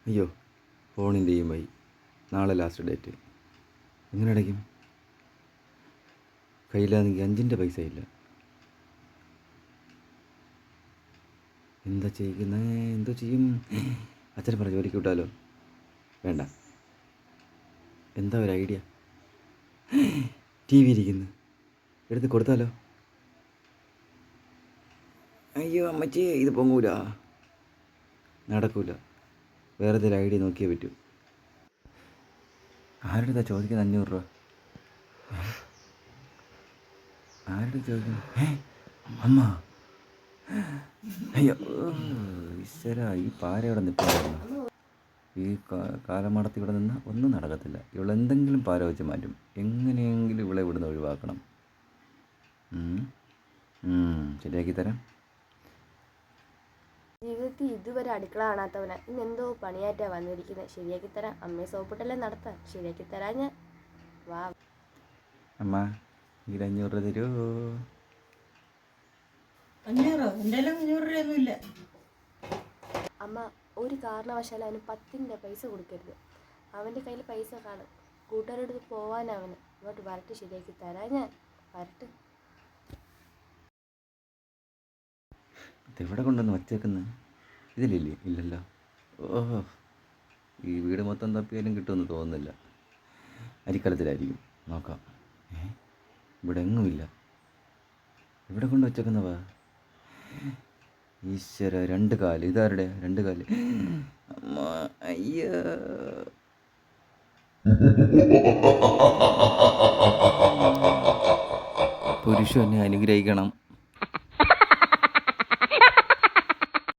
അയ്യോ, ഫോണിൻ്റെ EMI നാളെ ലാസ്റ്റ് ഡേറ്റ്. എങ്ങനെ അടയ്ക്കും? കയ്യിലാണെങ്കിൽ 5-ൻ്റെ പൈസ ഇല്ല. എന്താ ചെയ്യുന്നേ? എന്തോ ചെയ്യും? അച്ഛനെ പറഞ്ഞ് ജോലിക്ക് വിട്ടാലോ? വേണ്ട. എന്താ ഒരു ഐഡിയ? TV ഇരിക്കുന്നു, എടുത്ത് കൊടുത്താലോ? അയ്യോ അമ്മച്ചി, ഇത് പൊങ്ങൂല, നടക്കൂല. വേറെ എന്തെങ്കിലും ഐഡിയ നോക്കിയേ പറ്റൂ. ആരുടെ അടുത്താ ചോദിക്കുന്നത് 500 രൂപ? ആരുടെ ചോദിക്കുന്നു? അമ്മ. അയ്യോ ഈശ്വര, ഈ പാര ഇവിടെ നിൽക്കുന്നു. ഈ കാലമടത്തി ഇവിടെ നിന്ന് ഒന്നും നടക്കത്തില്ല. ഇവളെന്തെങ്കിലും പാര വെച്ച് മാറ്റും. എങ്ങനെയെങ്കിലും ഇവളെ ഇവിടുന്ന് ഒഴിവാക്കണം. ശരിയാക്കി തരാം. ജീവിതത്തിൽ ഇതുവരെ അടുക്കള കാണാത്തവനാ, ഇന്നെന്തോ പണിയായിട്ടാ വന്നിരിക്കുന്നത്. ശരിയാക്കി തരാം. അമ്മയെ സോപ്പിട്ടല്ലേ നടത്താം. ശരിയാക്കി തരാം ഞാൻ. വാ അമ്മ, ഈ 500 രൂപ തരുമോ? 500? എൻ്റെ 500 രൂപയൊന്നും ഇല്ല. അമ്മ, ഒരു കാരണവശാലും അവന് 10-ൻ്റെ പൈസ കൊടുക്കരുത്. അവൻ്റെ കയ്യിൽ പൈസ കാണും. കൂട്ടുകാരോട് പോവാനവന്. ഇങ്ങോട്ട് വരട്ട്, ശരിയാക്കി തരാം ഞാൻ. വരട്ട്. ഇതെവിടെ കൊണ്ടുവന്ന് വച്ചേക്കുന്നത്? ഇതിലില്ലേ? ഇല്ലല്ലോ. ഓഹോ, ഈ വീട് മൊത്തം തപ്പിയാലും കിട്ടുമെന്ന് തോന്നുന്നില്ല. അരിക്കലത്തിലായിരിക്കും. നോക്കാം. ഇവിടെ എങ്ങുമില്ല. ഇവിടെ കൊണ്ട് വച്ചേക്കുന്നവാ. ഈശ്വര, 2 കാല്. ഇതാരുടെ 2 കാല്? അമ്മ, അയ്യോ. പുരുഷൻ എന്നെ അനുഗ്രഹിക്കണം.